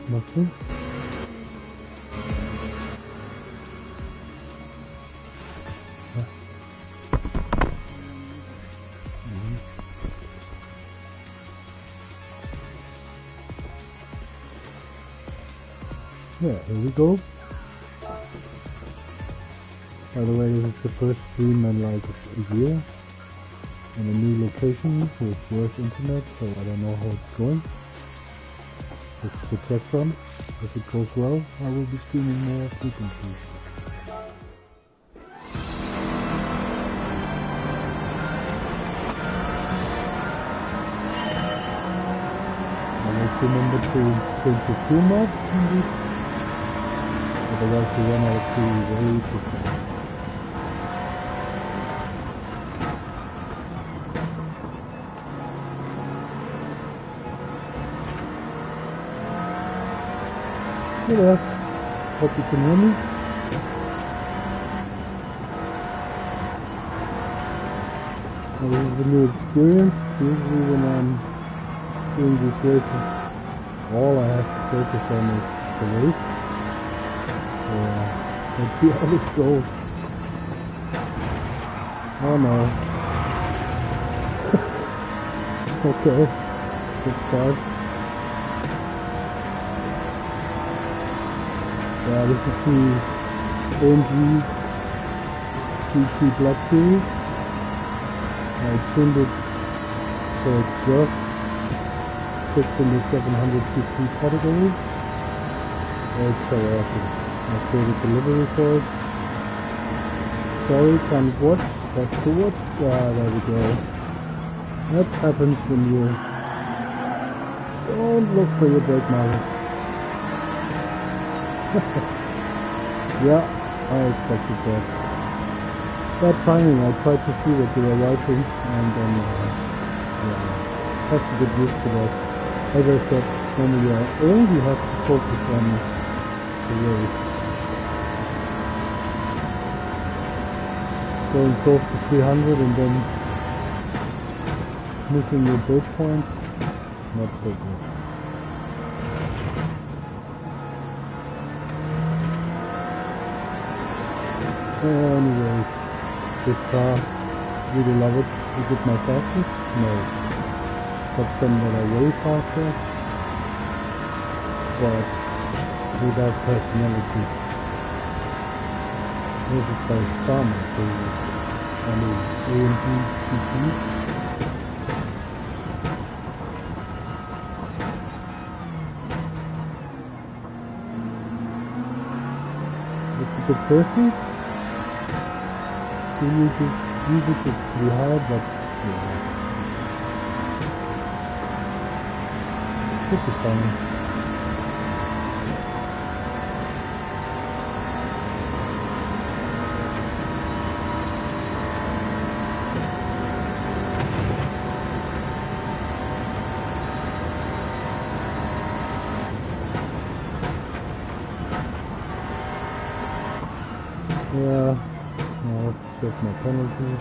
Nothing. Yeah, here we go. By the way, this is the first stream in like a year in a new location with worse internet, so I don't know how it's going. Just to check from. If it goes well, I will be streaming more frequently. Always remember to change the fuel mod in this. Otherwise you run out of fuel very quickly. Hey there, hope you can hear me. Well, this is a new experience. Usually when I'm doing these races, all I have to focus on is the race. Let's see how this goes. Oh no. Okay, good start. Yeah, this is the AMG GT Black Series. I tuned it so it's just fits in the 700 cc category. It's so awesome. I created the livery for it. Sorry, can't watch. That's the watch. Yeah, there we go. That happens when you don't look for your brake marks. Yeah, I expected that. Bad timing, I tried to see what you were writing and then, yeah, have to get used to that. As I said, when you are early, you have to focus on the race. Going close to 300 and then missing your brake point, not so good. Anyways, this car, really love it. Is it my fastest? No. But some that are way faster, but without personality. This is by far my favorite. I mean, AMG GT. It's a bit thirsty. Music is pretty hard, but yeah. Should be fine. Yeah, no, it's just my penalty.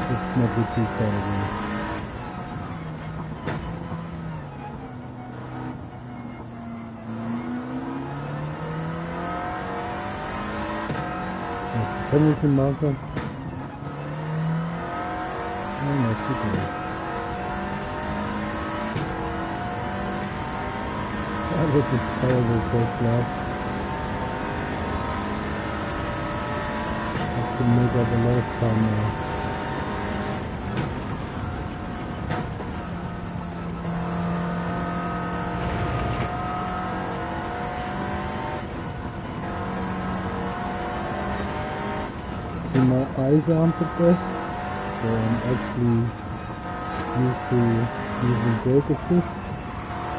It's not the too far again. Penalty marker. Oh, no, super. That was a terrible first lap. I have to make up a lot of time now. See, my eyes aren't the best, so I'm actually used to using brake assist,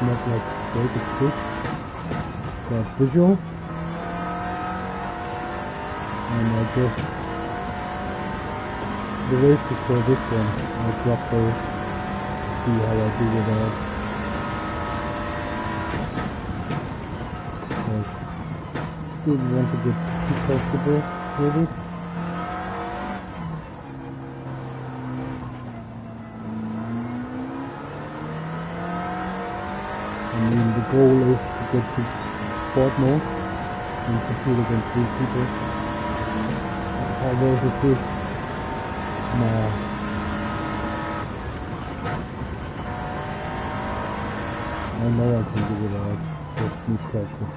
not like brake assist, but visual. And I just, the race is for this one, I'll drop those, see how I do with that. I didn't want to get too comfortable with it. I mean, the goal is to get to sport mode and compete against these people. How does it do? Nah. I know I can do it out. Just need practice.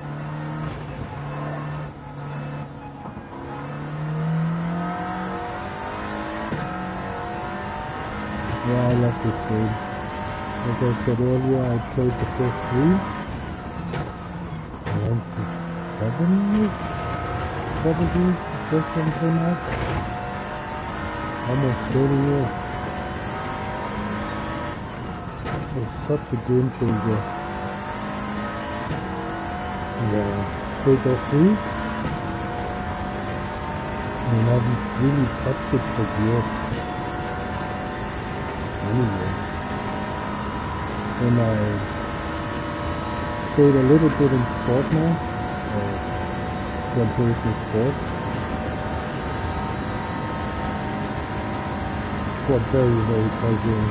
Yeah, I love this game. As I said earlier, I played the first 3. I went to 7 years, probably, the first one came out. Almost 30 years. It was such a game changer. Yeah, played all 3. And I haven't really touched it for years. Anyway. And I played a little bit in sport now, Gran Turismo Sport. Got very, very casual.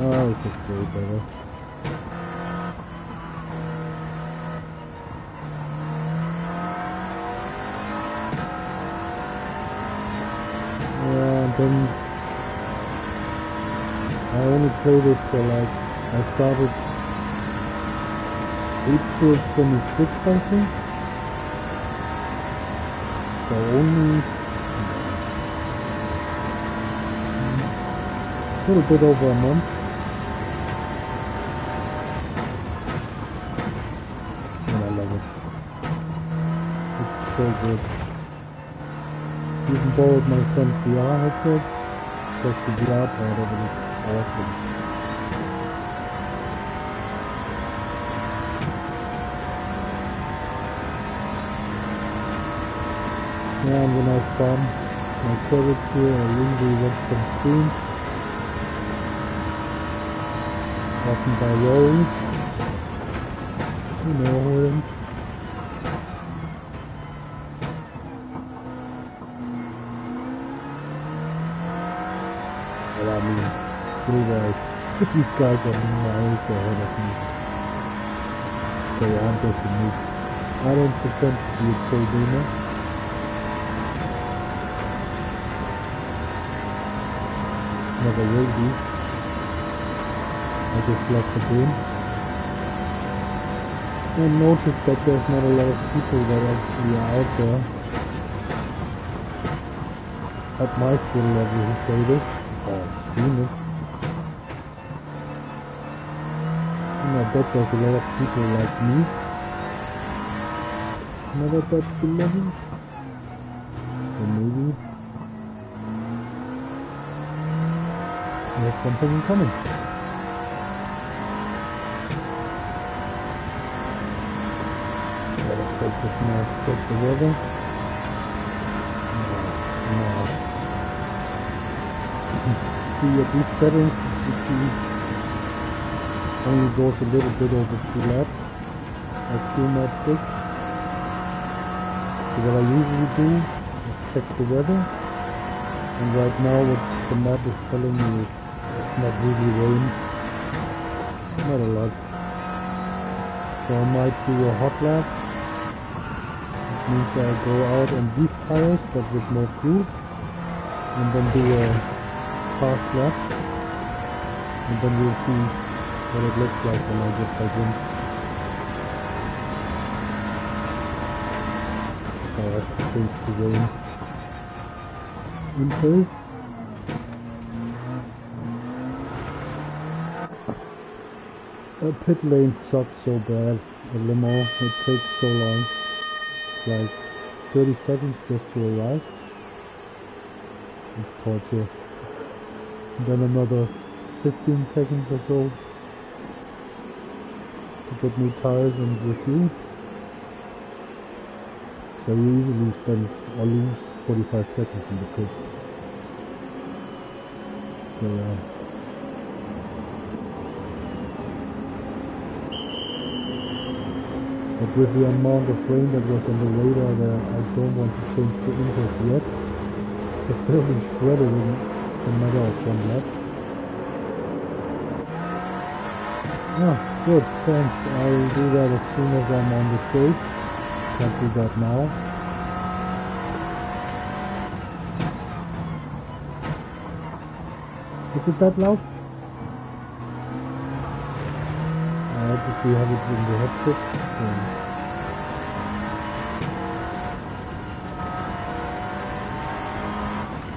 Oh, it's just way better. Yeah, and then I only played it for like, I started April 26th, I think. So only a little bit over a month. And I love it. It's so good. Even borrowed my son's VR headset, because the VR part of it is awesome. Yeah, and when I start my credits here, I usually watch some streams. Often by Rory. You know him. Well, I mean, these guys are miles ahead of me. So I'm just a noob. I don't pretend to be a pro gamer. Never will be. I just love the game. I noticed that there's not a lot of people that actually are out there at my skill level who play this or stream it. And I bet there's a lot of people like me not at that skill level. So maybe we have something in common. Just now check the weather. No. See at these settings, you see only goes a little bit over 2 laps. a few more tricks. So what I usually do is check the weather, and right now what the map is telling me is it's not really rain, not a lot. So I might do a hot lap, which means I go out on these tires but with more crew, and then do a fast lap, and then we'll see what it looks like when I get back in. I have to change the rain interface. A pit lane sucks so bad at Le Mans. It takes so long. It's like 30 seconds just to arrive. It's torture. And then another 15 seconds or so to get new tires and refuel. So you easily spend or lose 45 seconds in the pits. So yeah. But with the amount of rain that was on the radar there, I don't want to change the intake yet. But they'll be shredded in a matter of one lap. Ah, good, thanks. I'll do that as soon as I'm on the stage. Can't do that now. Is it that loud? If we have it in the headset.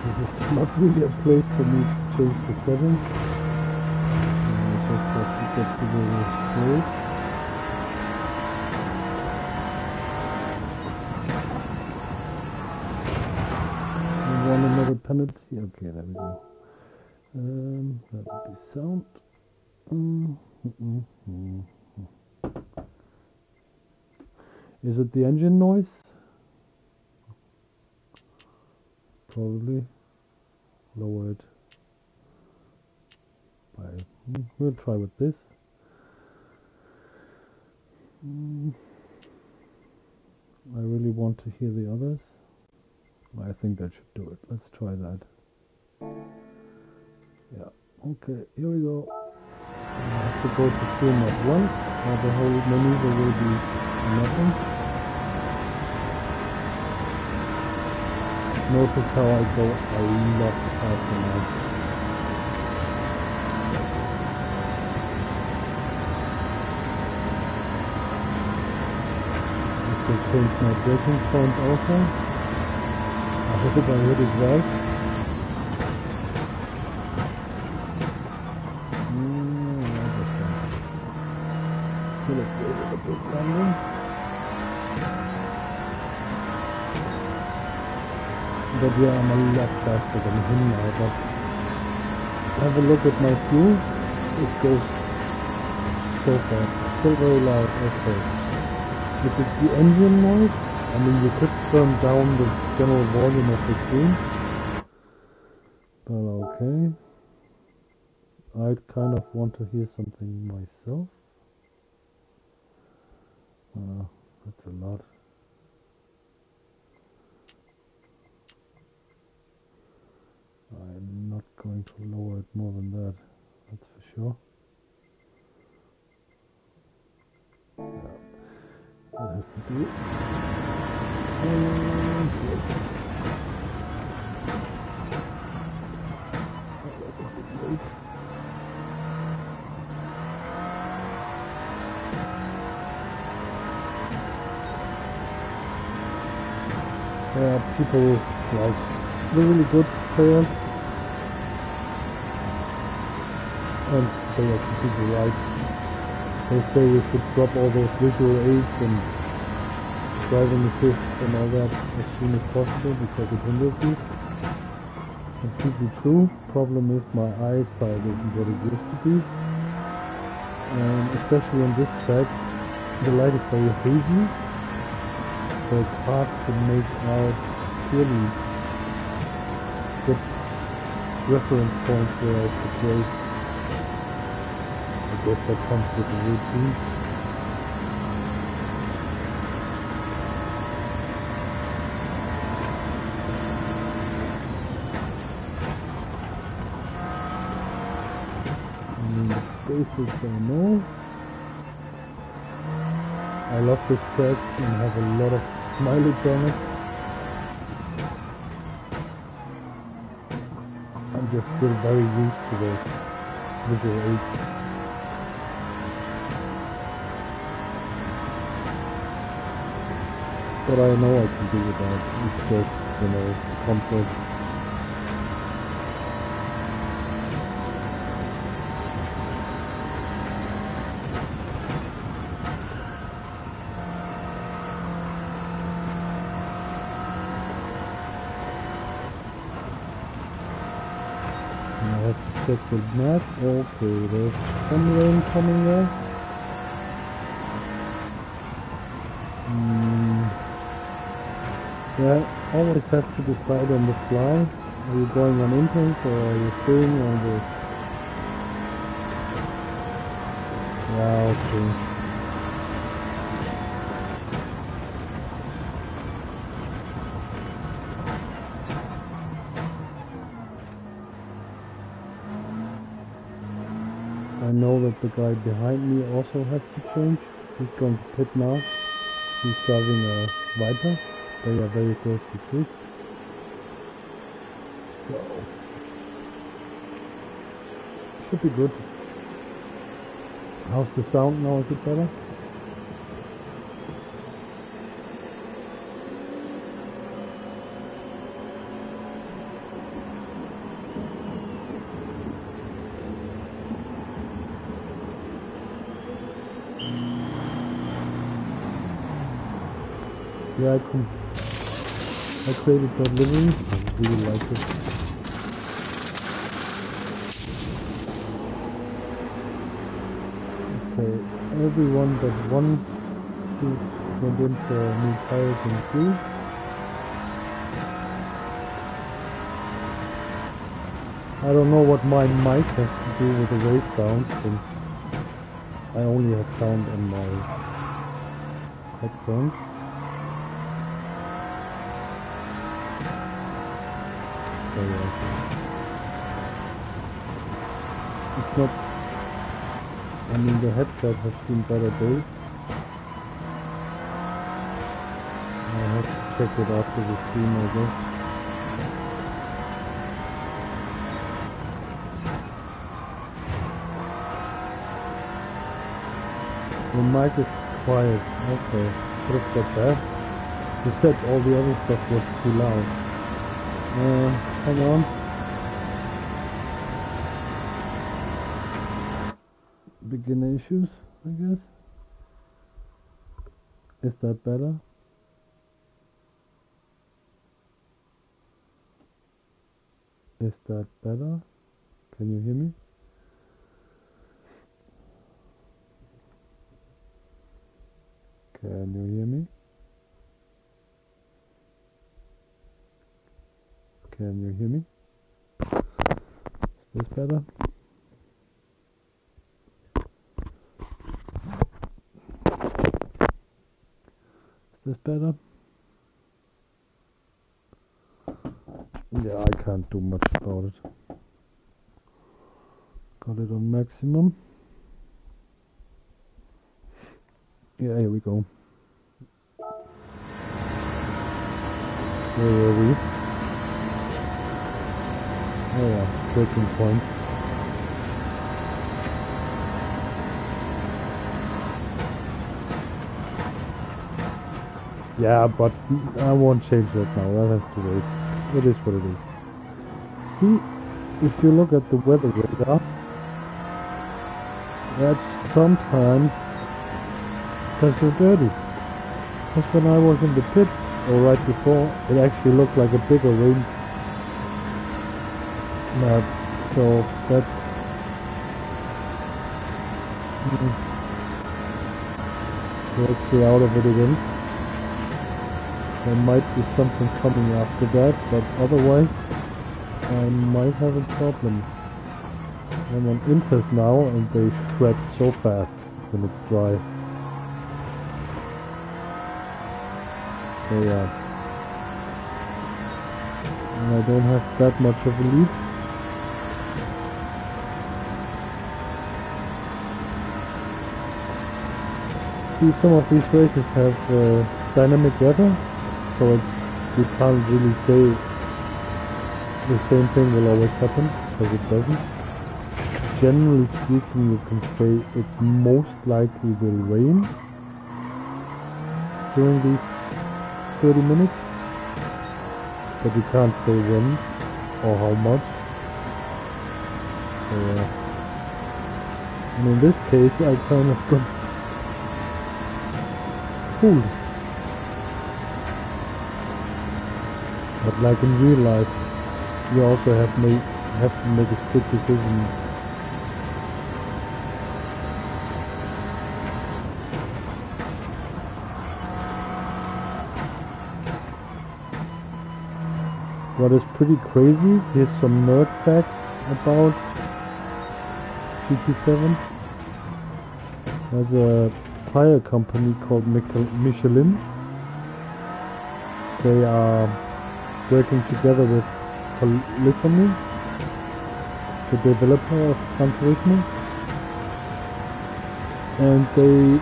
This is not really a place for me to change the settings. I just have to get to the stage. We want another penalty. Okay, there we go. That would be sound. Is it the engine noise? Probably. Lower it. We'll try with this. I really want to hear the others. I think that should do it. Let's try that. Yeah. Okay, here we go. I have to go to fuel map 1. The whole maneuver will be nothing. Notice how I go a lot faster now. I should change my braking point also. I hope I hit it right. But yeah, I'm a lot faster than him now, but have a look at my fuel. It goes so fast. Still very loud, okay. If it's the engine noise, I mean you could turn down the general volume of the screen. But okay. I'd kind of want to hear something myself. That's a lot. I'm not going to lower it more than that, that's for sure. Yeah, that has to do it. That was a bit late. Yeah, people like the really good players, and they are completely right. They say we should drop all those visual aids and driving assists and all that as soon as possible because it hinders you. Completely true. Problem is my eyesight isn't what it used to be, and especially on this track the light is very hazy, so it's hard to make out clearly good reference points where I should race. I guess that comes with the routine. mean, the basics I know. I love this track and have a lot of mileage on it. I'm just still very used to the visual aids. But I know I can do without. It's just, you know, comfort. And I have to check the map. Okay, there's some rain coming there. Yeah, always have to decide on the fly. Are you going on intense or are you staying on this? Yeah, okay. I know that the guy behind me also has to change. He's going to pit now. He's driving a Viper. They are very close to pit. So should be good. How's the sound now? Is it better? Yeah, I created that livery. I really like it. Okay, everyone but one dude went in for new tires and glue. I don't know what my mic has to do with the race sound, since I only have sound on my headphones. So yeah. It's not, I mean, the headset has seen better days. I have to check it after the stream, I guess. The mic is quiet. Okay, could have said that. You said all the other stuff was too loud. Hang on. Beginner issues, I guess. Is that better? Is that better? Can you hear me? Can you hear me? Can you hear me? Is this better? Is this better? Yeah, I can't do much about it. Got it on maximum. Yeah, here we go. Where were we? Oh yeah, breaking point. Yeah, but I won't change that now. That has to wait. It is what it is. See, if you look at the weather radar, that's sometimes so dirty. Because when I was in the pit, or right before, it actually looked like a bigger rain map. So that's we're actually out of it again. There might be something coming after that, but otherwise I might have a problem. I'm on Inters now and they shred so fast when it's dry. So yeah. And I don't have that much of a lead. some of these races have dynamic weather, so you can't really say the same thing will always happen, because it doesn't. Generally speaking, you can say it most likely will rain during these 30 minutes, but you can't say when or how much. So, and in this case, I kind of got fooled. But like in real life, you also have to make a split decision. What is pretty crazy, here's some nerd facts about GT7. There's a tire company called Michelin. They are working together with Polyphony, the developer of Gran Turismo, and they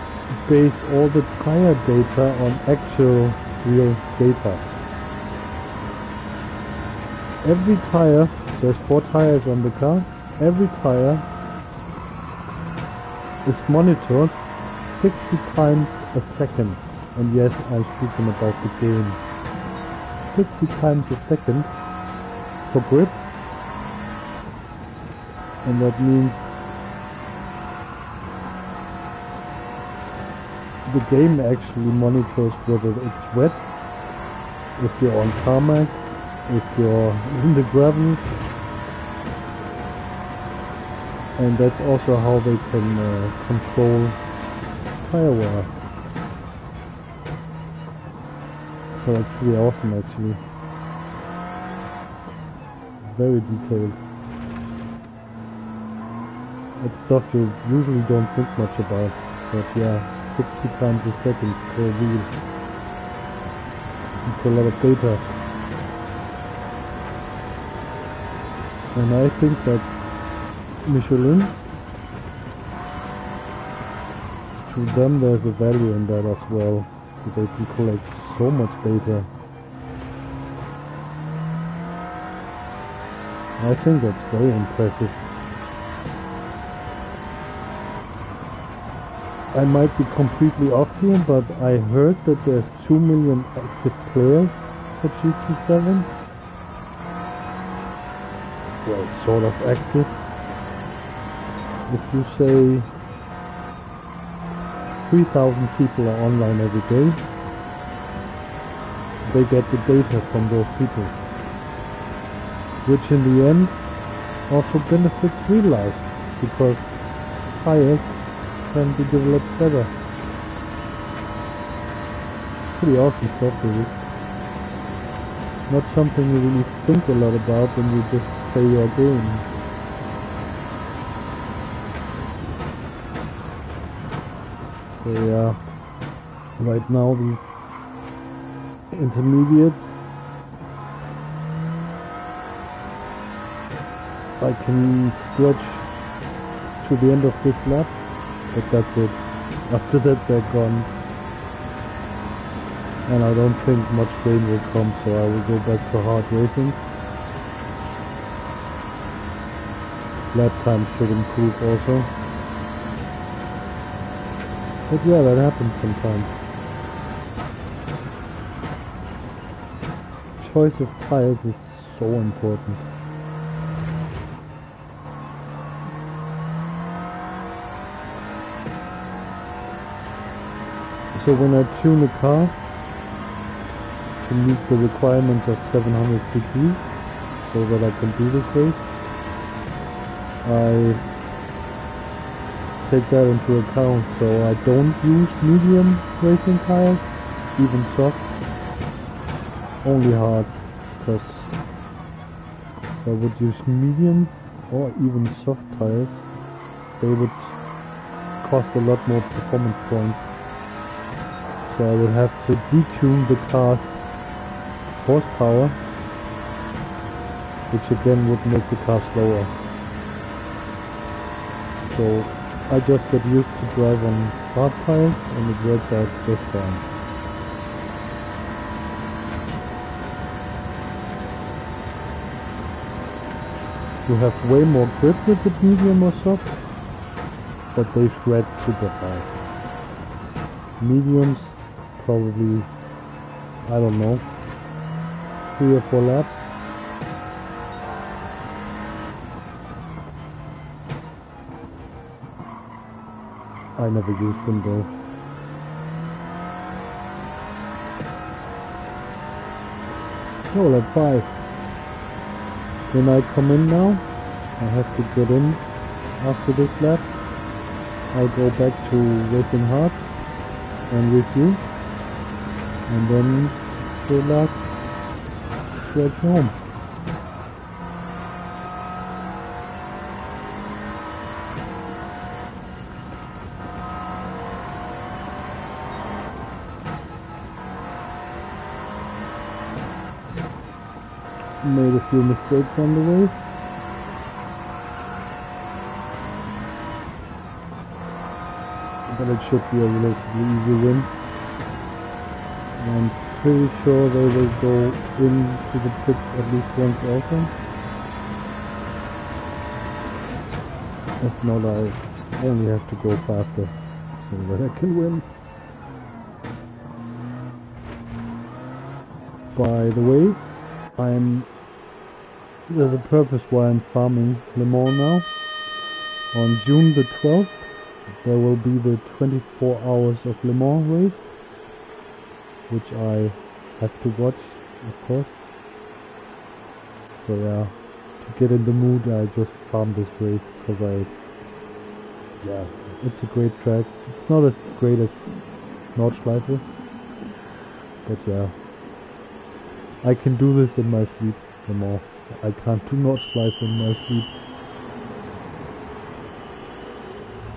base all the tire data on actual real data. Every tire, there's 4 tires on the car, every tire is monitored 60 times a second. And yes, I'm speaking about the game. 60 times a second for grip, and that means the game actually monitors whether it's wet, if you're on tarmac, if you're in the gravel, and that's also how they can control tire wear. So it's pretty awesome actually. Very detailed. It's stuff you usually don't think much about, but yeah, 60 times a second per wheel. It's a lot of data. And I think that Michelin, to them there's a value in that as well. They can collect so much data. I think that's very impressive. I might be completely off here, but I heard that there's 2 million active players for GT7. Well, sort of active. If you say 3,000 people are online every day, they get the data from those people, which in the end also benefits real life, because tires can be developed better. Pretty awesome stuff really. Not something you really think a lot about when you just play your game. So yeah, right now these intermediates, I can stretch to the end of this lap, but that's it. After that they're gone. And I don't think much rain will come, so I will go back to hard racing. Lap time should improve also. But yeah, that happens sometimes. Choice of tires is so important. So when I tune a car to meet the requirements of 700 degrees, so that I can do this race, I take that into account. So I don't use medium racing tires, even soft, only hard, because if I would use medium or even soft tires, they would cost a lot more performance points. So I would have to detune the car's horsepower, which again would make the car slower. So I just got used to drive on hard tires and it worked out just fine. You have way more grip with the medium or soft, but they shred super fast. Mediums probably, I don't know, 3 or 4 laps. I never used them though. Oh, lap 5. When I come in now, I have to get in after this lap. I'll go back to racing hard and review, and then the last stretch home. Made a few mistakes on the way. But it should be a relatively easy win. I'm pretty sure they will go into the pits at least once also. If not, I only have to go faster so that I can win. By the way, there's a purpose why I'm farming Le Mans now. On June the 12th there will be the 24 hours of Le Mans race, which I have to watch, of course. So yeah, to get in the mood I just farm this race because it's a great track. It's not as great as Nordschleife, but yeah, I can do this in my sleep. Le Mans. I can't do Nordschleife in my sleep.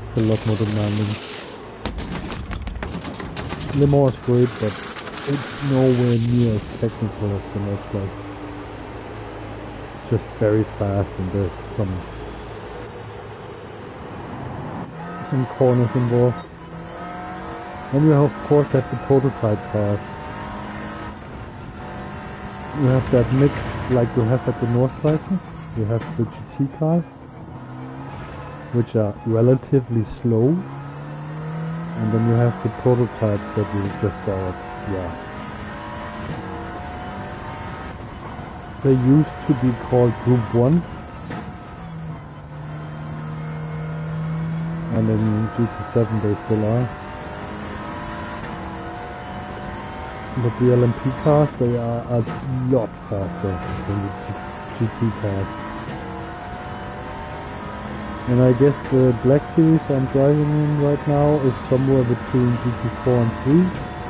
It's a lot more demanding. Le Mans is great, but it's nowhere near as technical as the Nordschleife. It's just very fast and there's some corners involved. And you of course have the prototype cars. You have that mix like you have at the Nordschleife. You have the GT cars, which are relatively slow, and then you have the prototypes that you just got. They used to be called Group 1, and in GT7 they still are. But the LMP cars, they are a lot faster than the GT cars. And I guess the Black Series I'm driving in right now is somewhere between GT4 and 3,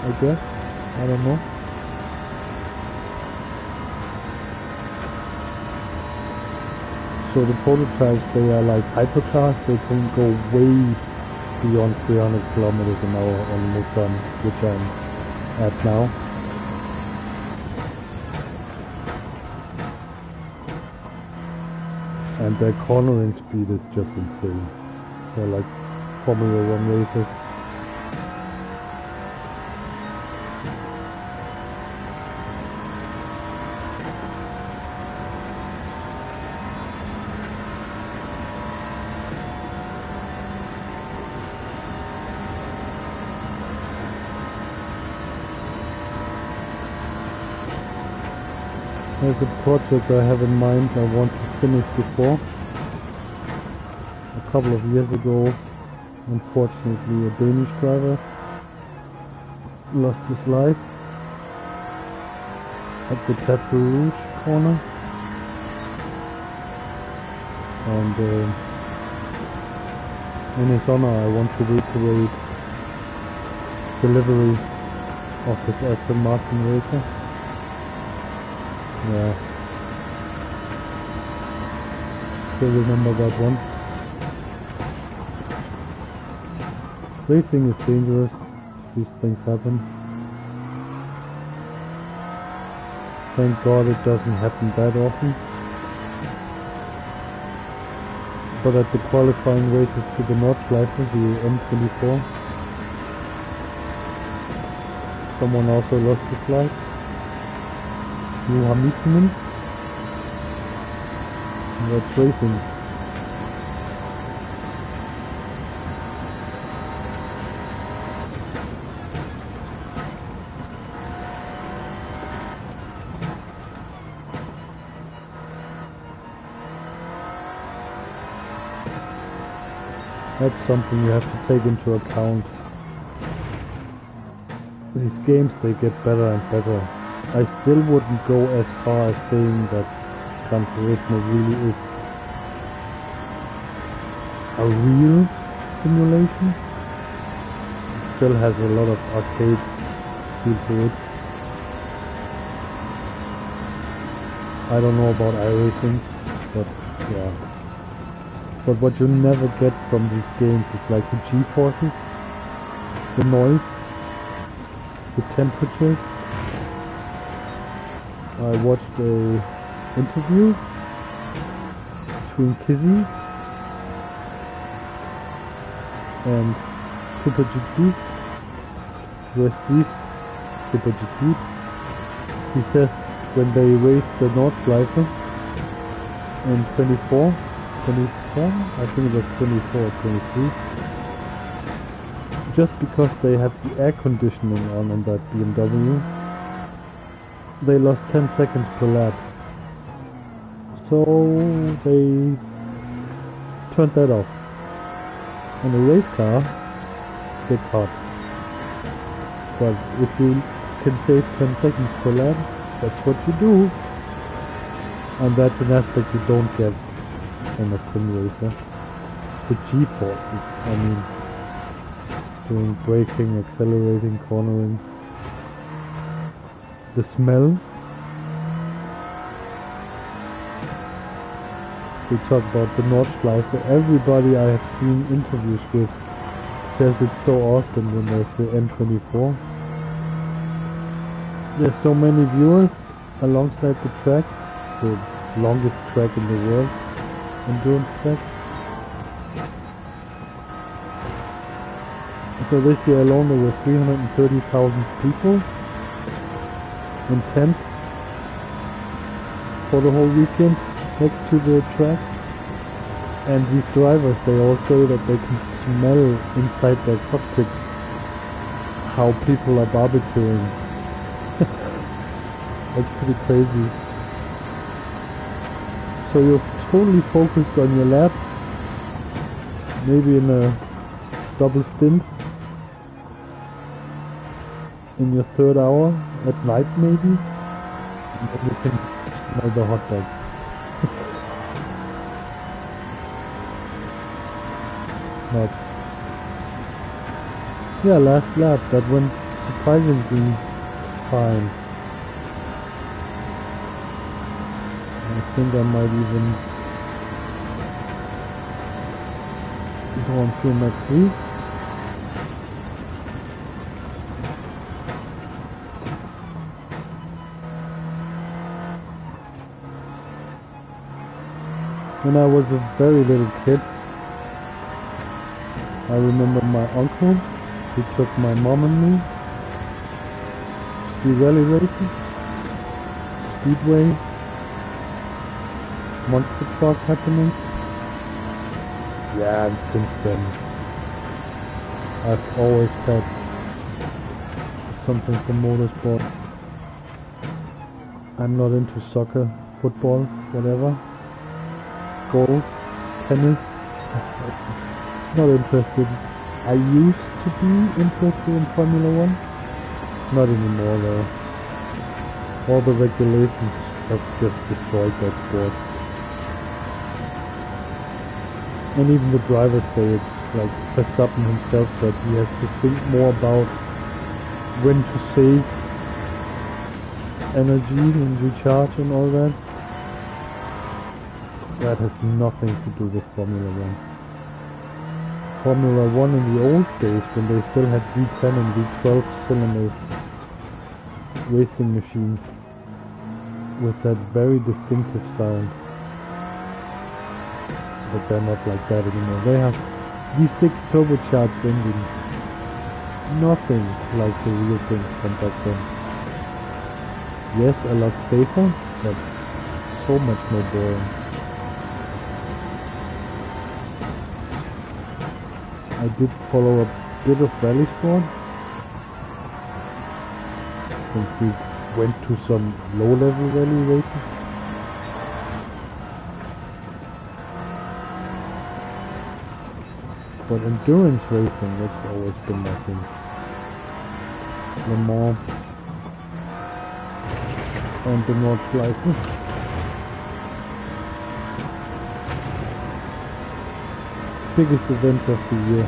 I guess. I don't know. So the prototypes, they are like hypercars. They can go way beyond 300 kilometers an hour on Nissan, which I'm at now. And their cornering speed is just insane. They're like Formula 1 races. There's a project I have in mind I want to finish before. A couple of years ago, unfortunately, a Danish driver lost his life at the Tattoo Rouge corner. And in his honor I want to recreate delivery of his Aston Martin racer. Yeah. Still remember that one. Racing is dangerous. These things happen. Thank God it doesn't happen that often. so that the qualifying races to the Nordschleife, the M24. Someone also lost his life. Hamikinen. That's racing. That's something you have to take into account. These games, they get better and better. I still wouldn't go as far as saying that Gran Turismo really is a real simulation. It still has a lot of arcade feel to it. I don't know about iRacing, but yeah. But what you never get from these games is like the G-forces, the noise, the temperatures. I watched a interview between Kizzy and Super GT, Steve, Super GT. He says when they raced the Nordschleife in 24, I think it was 24 or 23, just because they had the air conditioning on that BMW, they lost 10 seconds per lap. So they turned that off. And a race car gets hot. But if you can save 10 seconds per lap, that's what you do. And that's an aspect you don't get in a sim racer. The G-forces, I mean, doing braking, accelerating, cornering. The smell. We talk about the Nordschleife. Everybody I have seen interviews with says it's so awesome when there's the M24. There's so many viewers alongside the track, the longest track in the world, endurance track. So this year alone there were 330,000 people in tents for the whole weekend next to the track. And these drivers, they all say that they can smell inside their cockpit how people are barbecuing. That's pretty crazy. So you're totally focused on your laps, maybe in a double stint, in your third hour, at night maybe, and then you can smell the hot dogs. Nuts. Yeah, last lap, that went surprisingly fine. I think I might even go on to next week. When I was a very little kid, I remember my uncle, he took my mom and me to see rally races, speedway, monster truck happenings. Yeah, and since then I've always had something for motorsport. I'm not into soccer, football, whatever. Golf, tennis, not interested. I used to be interested in Formula 1, not anymore though. All the regulations have just destroyed that sport. And even the drivers say it, like Verstappen himself said he has to think more about when to save energy and recharge and all that. That has nothing to do with Formula 1. Formula 1 in the old days, when they still had V10 and V12 cylinders, racing machines, with that very distinctive sound. but they're not like that anymore. They have V6 turbocharged engine. Nothing like the real things from back then. Yes, a lot safer, but so much more boring. I did follow a bit of rally sport. Since we went to some low-level rally races. But endurance racing, that's always been my thing. Le Mans and the Nordschleife. Biggest event of the year.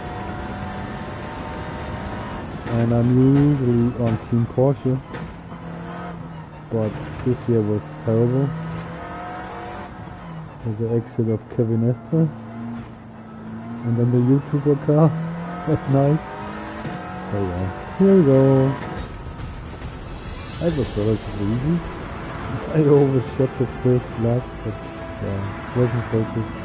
And I'm usually on Team Porsche, but this year was terrible. With the exit of Kevin Estre. And then the YouTuber car at night. So yeah, here we go. That was relatively easy. I overshot the first lap, but yeah, wasn't focused.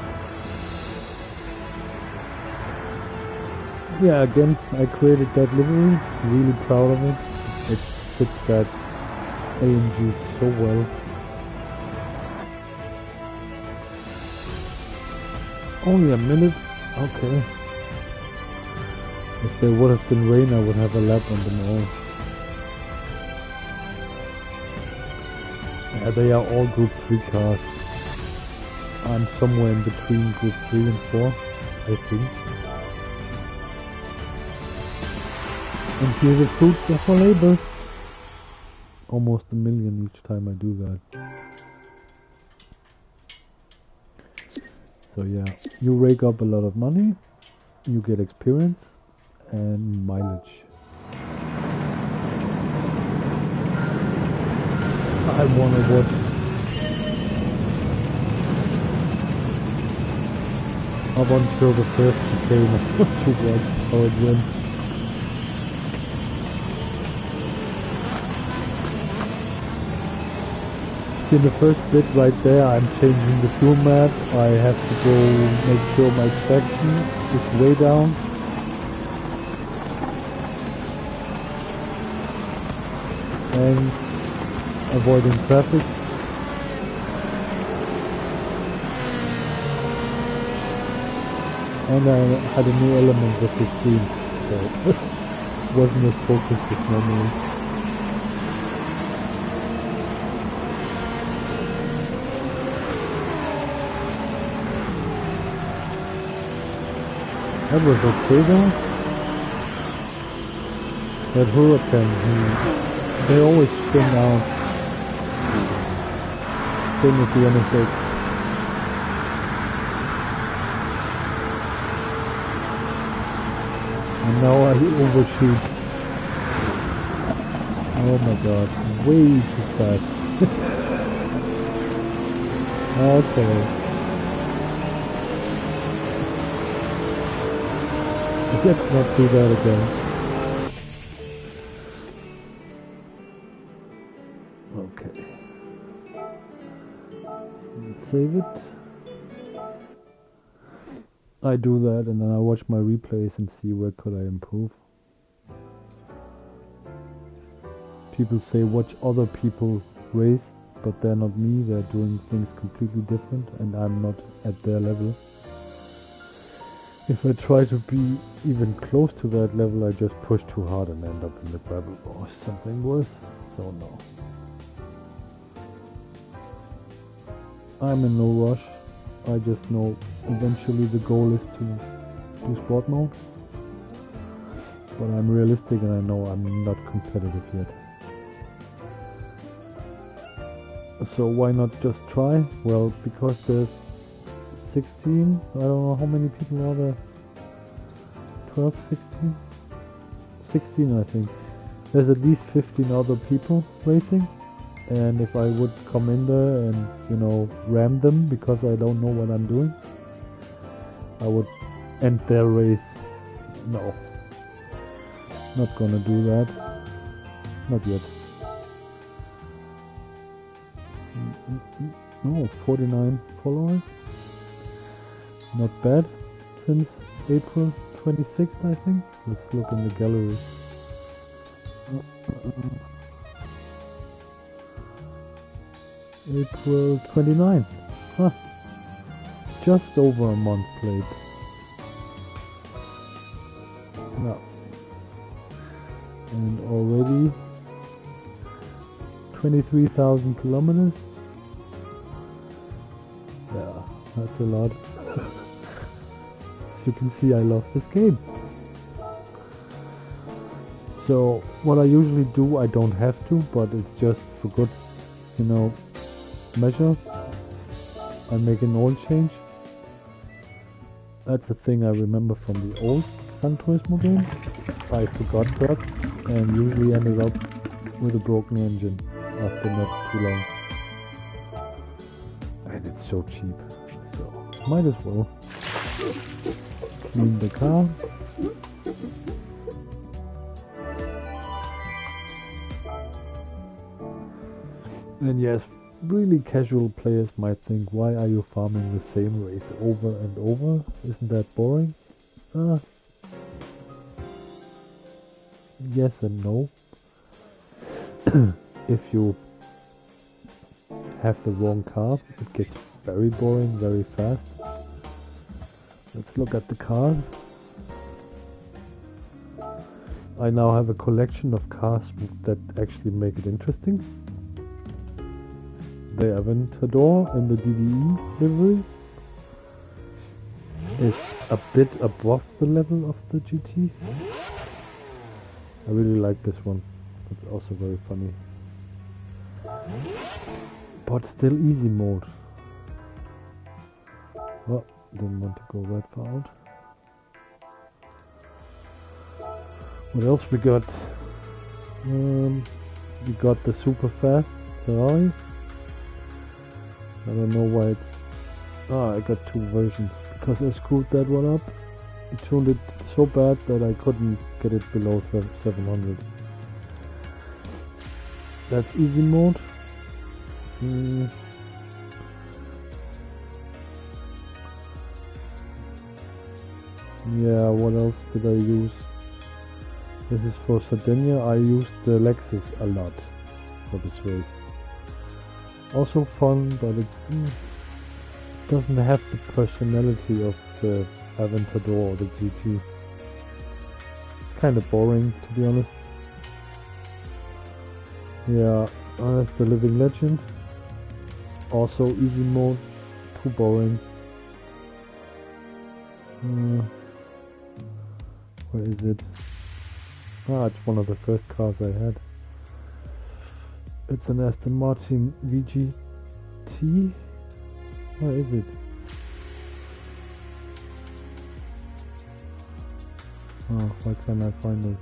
Yeah, again, I created that livery. Really proud of it. It fits that AMG so well. Only a minute. Okay. If there would have been rain, I would have a lap on them all. Yeah, they are all Group 3 cars. I'm somewhere in between Group 3 and 4, I think. And here's the fruits of our labor. Almost 1 million each time I do that. So yeah, you rake up a lot of money, you get experience and mileage. I wanna watch up until the first chicane. I want to watch how it went. In the first bit right there, I'm changing the fuel map. I have to go make sure my traction is way down. And avoiding traffic. And I had a new element of the screen, so it wasn't as focused as normally. That was okay though. That hurricane, they always spin out. Same with the NSX. And now I overshoot. Oh my god, way too fast. Okay. Let's not do that again. Okay. Let's save it. I do that and then I watch my replays and see where could I improve. People say watch other people race, but they're not me, they're doing things completely different and I'm not at their level. If I try to be even close to that level, I just push too hard and end up in the gravel or something worse, so no. I'm in no rush. I just know eventually the goal is to do sport mode. But I'm realistic and I know I'm not competitive yet. So why not just try? Well, because there's 16, I don't know how many people are there. 12, 16? 16 I think. There's at least 15 other people racing. And if I would come in there and, you know, ram them because I don't know what I'm doing, I would end their race. No. Not gonna do that. Not yet. No, 49 followers. Not bad since April 26th, I think. Let's look in the gallery. April 29th. Huh. Just over a month played. Yeah. And already 23,000 kilometers. Yeah, that's a lot. As you can see, I love this game. So what I usually do, I don't have to, but it's just for good, you know, measure. I make an oil change. That's a thing I remember from the old Gran Turismo game. I forgot that and usually ended up with a broken engine after not too long. And it's so cheap, so might as well clean the car. And yes, really casual players might think, why are you farming the same race over and over? Isn't that boring? Yes and no. If you have the wrong car, it gets very boring very fast. Let's look at the cars. I now have a collection of cars that actually make it interesting. The Aventador in the DDE livery is a bit above the level of the GT. I really like this one. It's also very funny. But still easy mode. Oh, didn't want to go that far out. What else we got? We got the super fast Ferrari. I don't know why it's... I got two versions because I screwed that one up. I tuned it so bad that I couldn't get it below 700. That's easy mode. Yeah, what else did I use? This is for Sardinia. I used the Lexus a lot for this race. Also fun, but it doesn't have the personality of the Aventador or the GT. It's kind of boring, to be honest. Yeah, that's the Living Legend. Also easy mode, too boring. Where is it? It's one of the first cars I had. It's an Aston Martin VGT. Where is it? Why can't I find it?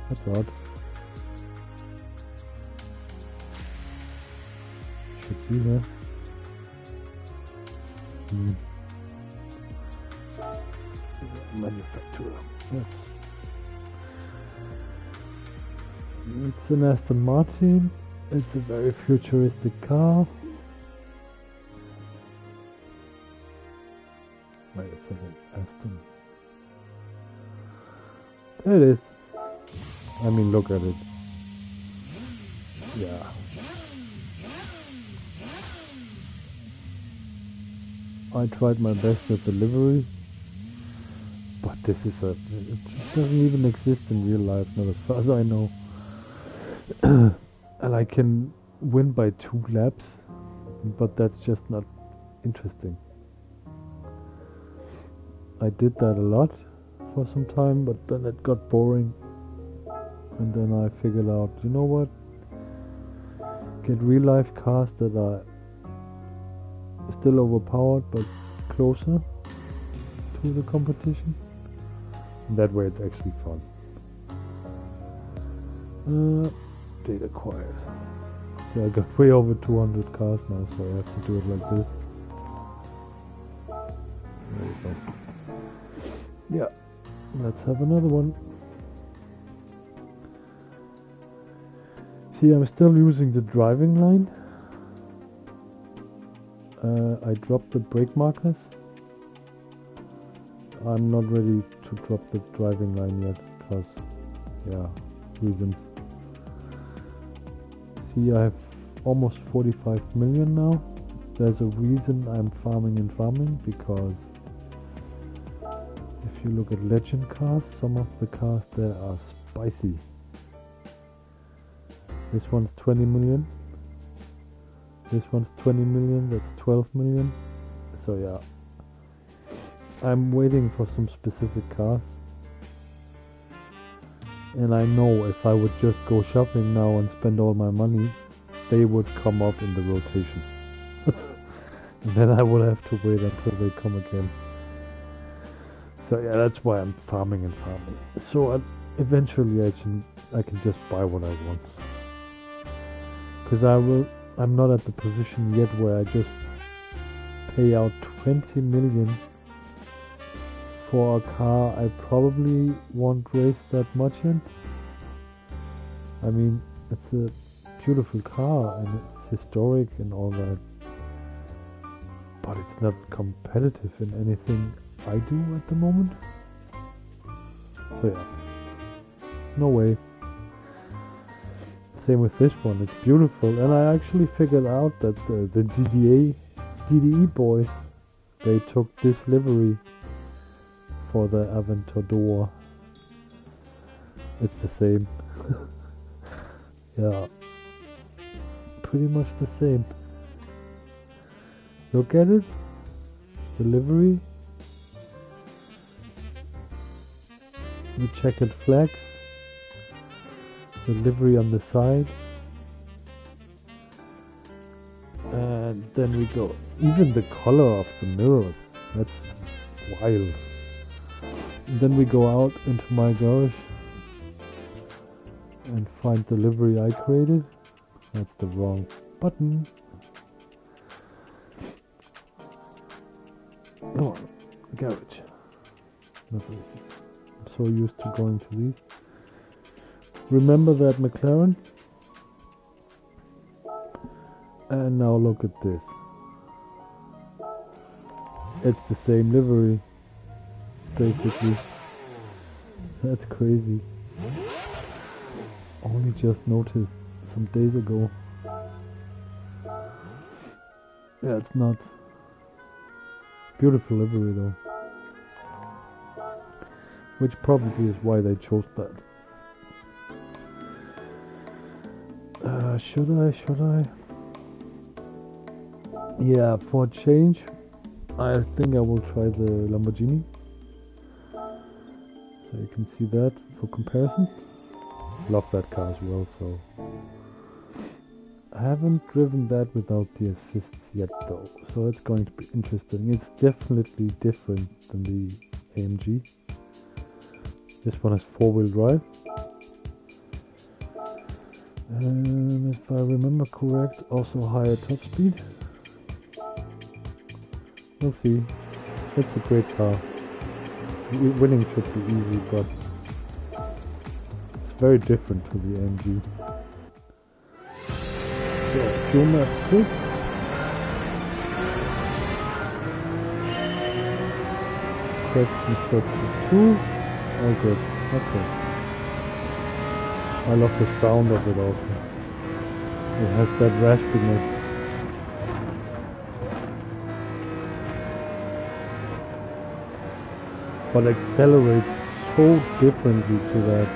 That's odd. Should be there. Manufacturer. Yes. It's an Aston Martin. It's a very futuristic car. Wait a second, Aston. There it is. I mean, look at it. Yeah. I tried my best with the livery, but this is it doesn't even exist in real life, not as far as I know. And I can win by 2 laps, but that's just not interesting. I did that a lot for some time, but then it got boring. And then I figured out, you know what? Get real life cars that are still overpowered but closer to the competition. And that way it's actually fun. Data acquired. So I got way over 200 cars now, so I have to do it like this. There you go. Yeah, let's have another one. See, I'm still using the driving line. I dropped the brake markers. I'm not ready to drop the driving line yet because, yeah, reasons. See, I have almost 45 million now. There's a reason I'm farming and farming, because if you look at legend cars, some of the cars there are spicy. This one's 20 million. This one's 20 million, that's 12 million. So yeah, I'm waiting for some specific cars. And I know if I would just go shopping now and spend all my money, they would come up in the rotation. And then I would have to wait until they come again. So yeah, that's why I'm farming and farming. So eventually I can just buy what I want. Because I'm not at the position yet where I just pay out 20 million for a car I probably won't race that much in. I mean, it's a beautiful car and it's historic and all that, but it's not competitive in anything I do at the moment. So yeah, no way. Same with this one, it's beautiful, and I actually figured out that the DDE boys, they took this livery for the Aventador. It's the same. Yeah, pretty much the same. Look at it, the livery, the checkered flags, the livery on the side, and then we go, even the color of the mirrors, that's wild. And then we go out into my garage and find the livery I created. That's the wrong button. Oh, garage. Not races. I'm so used to going to these. Remember that McLaren? And now look at this. It's the same livery, basically. That's crazy. Only just noticed some days ago. Yeah, it's not beautiful livery though. Which probably is why they chose that. Should I? Yeah, for a change, I think I will try the Lamborghini. So you can see that for comparison. Love that car as well, so. I haven't driven that without the assists yet though, so it's going to be interesting. It's definitely different than the AMG. This one has 4-wheel drive. And if I remember correct, also higher top speed. We'll see. It's a great car. Winning should be easy, but it's very different to the AMG. So, fuel map 6. Question set to 2. Oh good, okay. I love the sound of it also. It has that raspiness. But accelerates so differently to that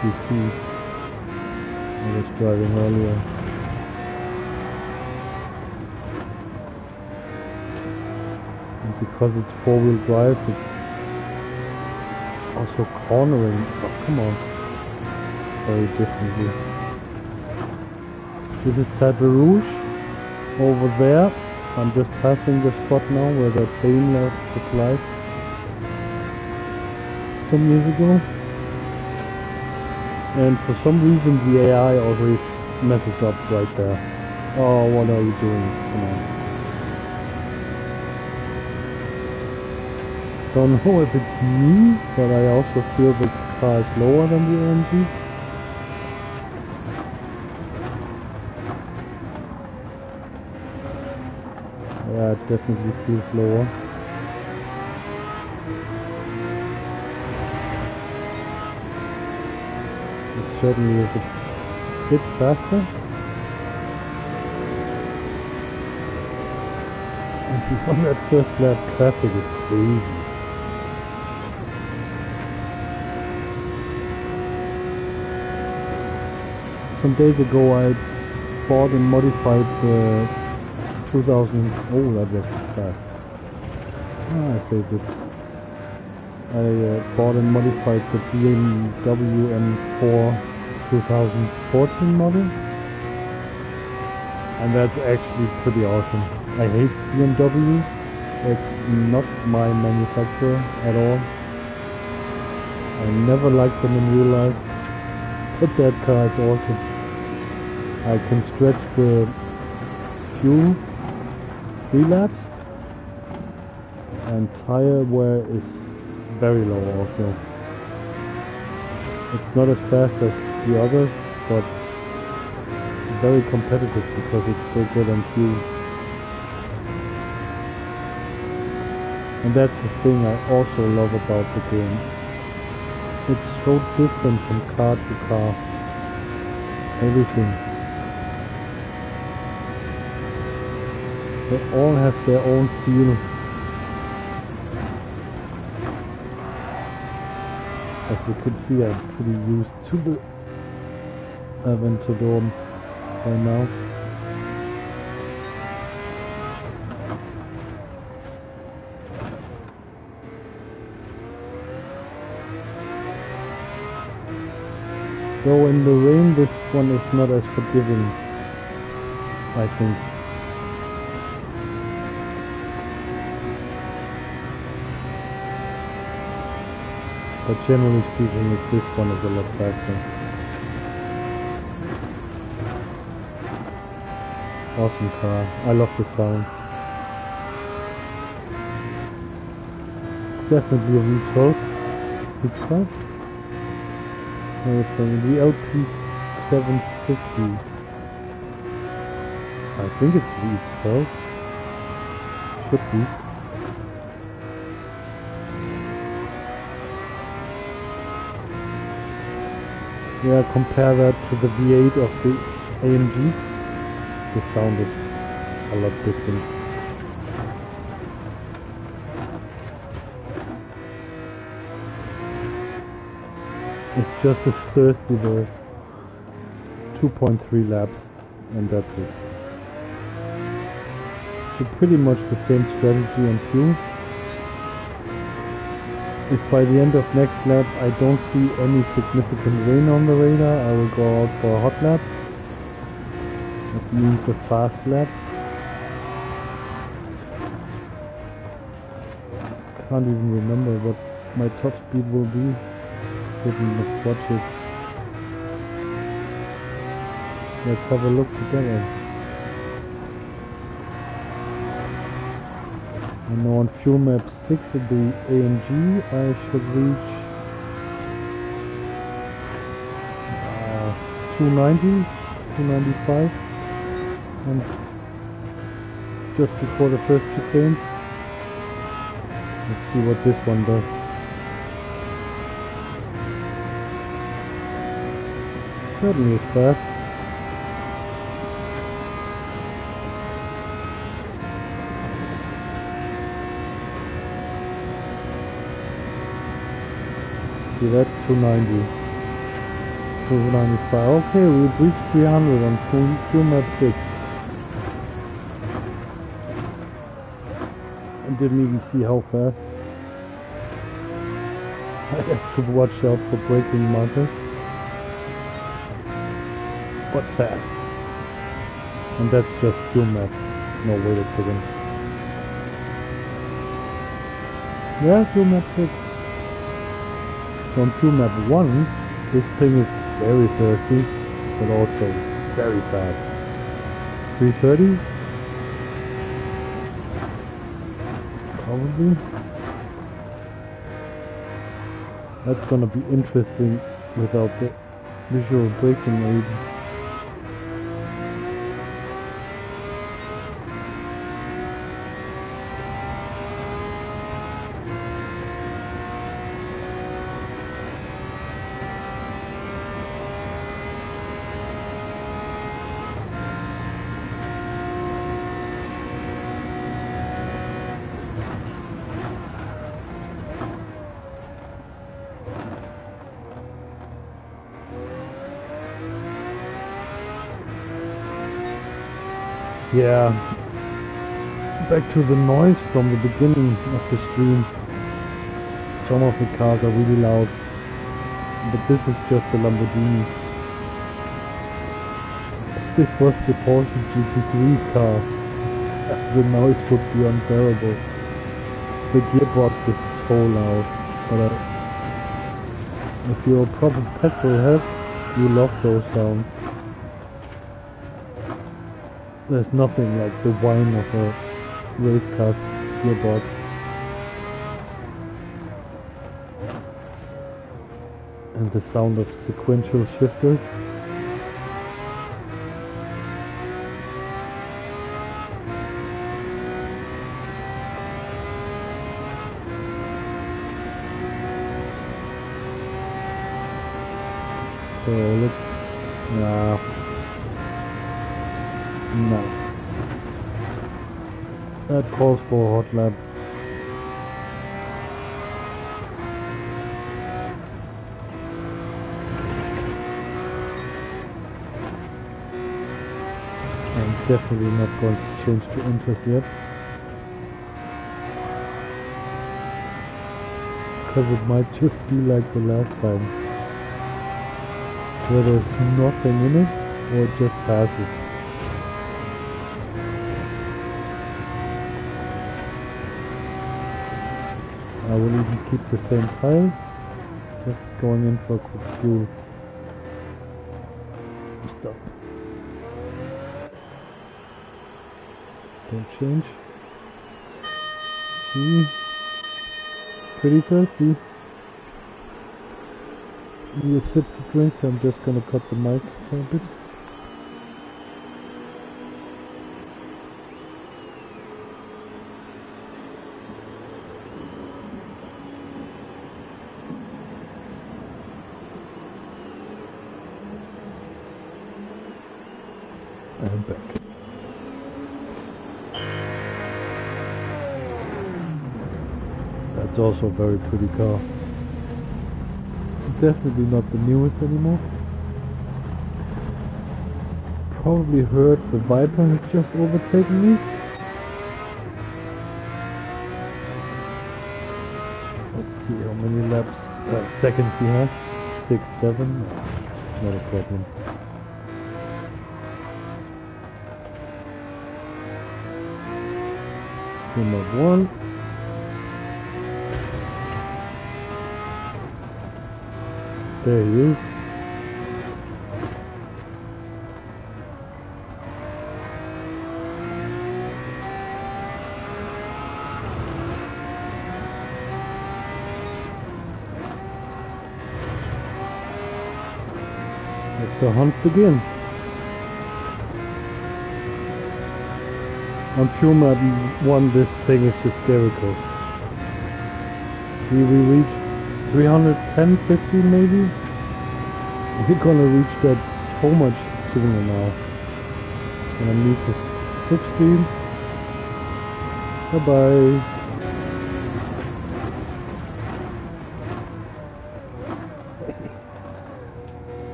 GT I was driving earlier. And because it's 4-wheel drive, it's also cornering. Oh, come on. Very differently. This is Table Rouge over there. I'm just passing the spot now where the plane left the flight some years ago. And for some reason the AI always messes up right there. Oh, what are you doing? Come on. Don't know if it's me, but I also feel the car is lower than the AMG. Yeah, it definitely feels lower. It certainly is a bit faster. And on that first lap, traffic is crazy. Some days ago I bought and modified the 2000... Oh, that was fast. I saved it. I bought and modified the BMW M4 2014 model. And that's actually pretty awesome. I hate BMW. It's not my manufacturer at all. I never liked them in real life. But that car is awesome. I can stretch the fuel 3 laps, and tire wear is very low also. It's not as fast as the others, but very competitive because it's so good on fuel. And that's the thing I also love about the game. It's so different from car to car. Everything. They all have their own feel. As you can see, I'm pretty used to the Aventador by now. So in the rain, this one is not as forgiving, I think. But generally speaking, this one is a lot faster. Awesome car. I love the sound. Definitely a V12. V12? No, it's the WTC700. I think it's V12. Should be. Yeah, compare that to the V8 of the AMG. It sounded a lot different. It's just as thirsty though. 2.3 laps, and that's it. So pretty much the same strategy and fuel. If by the end of next lap I don't see any significant rain on the radar, I will go out for a hot lap. That means a fast lap. Can't even remember what my top speed will be. Didn't watch it. Let's have a look together. And now on fuel map 6 of the AMG, I should reach 290, 295, and just before the first chicane. Let's see what this one does. Certainly is fast. See, that's 290, 295. Okay, we've reached 300 on fuel map 6. I didn't even see how fast. I have to watch out for braking markers. But fast. And that's just fuel map. No, wait a second. Yeah, fuel map 6. On fuel map 1, this thing is very thirsty, but also very fast. 330? Probably. That's gonna be interesting without the visual braking aid. Yeah, back to the noise from the beginning of the stream. Some of the cars are really loud, but this is just a Lamborghini. If this was the Porsche GT3 car, the noise would be unbearable. The gearbox is so loud, but if you're a proper petrol head, you love those sounds. There's nothing like the whine of a race car gearbox. And the sound of sequential shifters. So let's... No. That calls for a hot lap. I'm definitely not going to change to interest yet. Because it might just be like the last time. Where there's nothing in it, or it just passes. I will even keep the same tires, just going in for a quick fuel. Stop. Don't change. See? Pretty thirsty. Need a sip to drink, so I'm just gonna cut the mic for a bit. And back. That's also a very pretty car. Definitely not the newest anymore. Probably heard the Viper has just overtaken me. Let's see how many laps, seconds we have. 6, 7. Not a problem. Number 1. There he is. Let the hunt begin. On pure map 1 this thing is hysterical. See, we reached 310, 15 maybe? We're gonna reach that so much sooner now. Gonna meet the slipstream. Bye bye.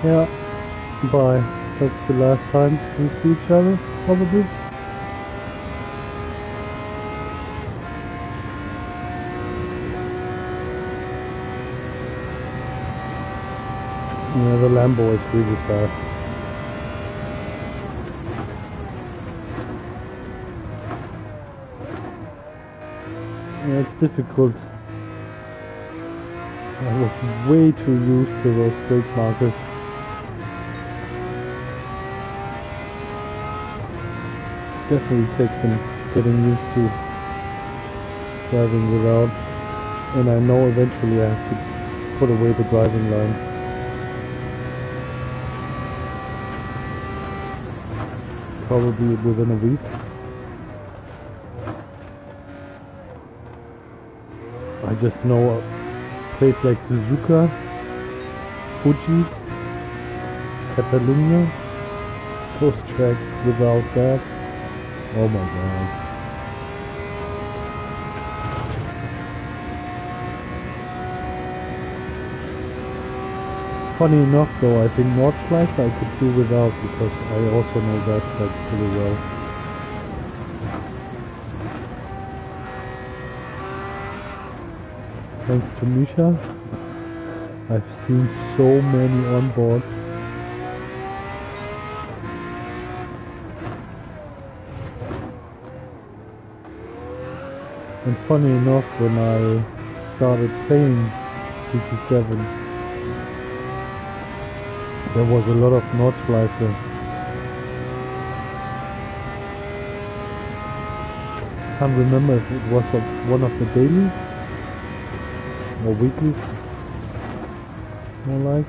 Yeah, bye. That's the last time we see each other, probably. Yeah, the Lambo is really fast. Yeah, it's difficult. I was way too used to those brake markers. Definitely takes some getting used to driving without, and I know eventually I have to put away the driving line. Probably within a week. I just know a place like Suzuka, Fuji, Catalunya, those tracks without that. Oh my god. Funny enough though, I think Nordschleife I could do without because I also know that track pretty well. Thanks to Misha, I've seen so many on board. And funny enough, when I started playing GT7, there was a lot of Nordschleife. Can't remember if it was one of the dailies or weeklies, more like.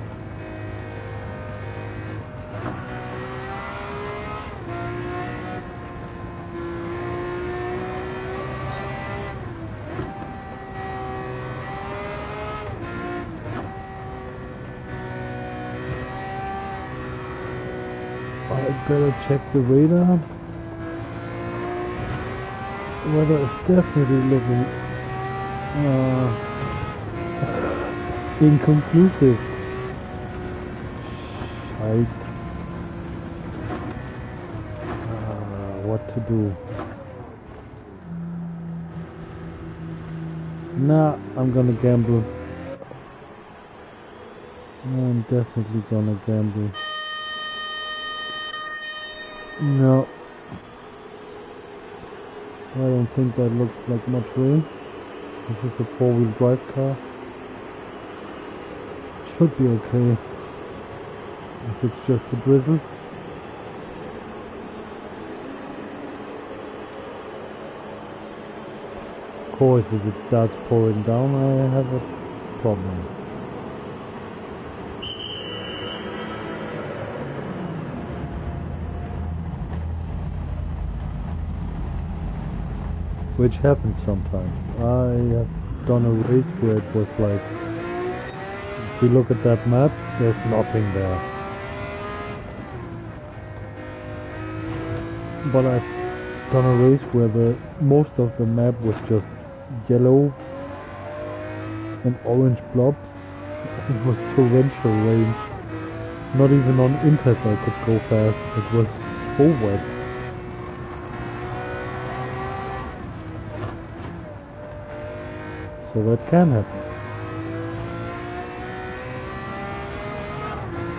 I better check the radar. Weather is definitely looking inconclusive. Shite. What to do? Nah, I'm gonna gamble. I'm definitely gonna gamble. No. I don't think that looks like much rain. This is a four-wheel drive car. Should be okay. If it's just a drizzle. Of course, if it starts pouring down, I have a problem. Which happens sometimes. I have done a race where it was like, if you look at that map, there's nothing there. But I've done a race where most of the map was just yellow and orange blobs. It was torrential rain. Not even on Intet I could go fast. It was so wet. So that can happen.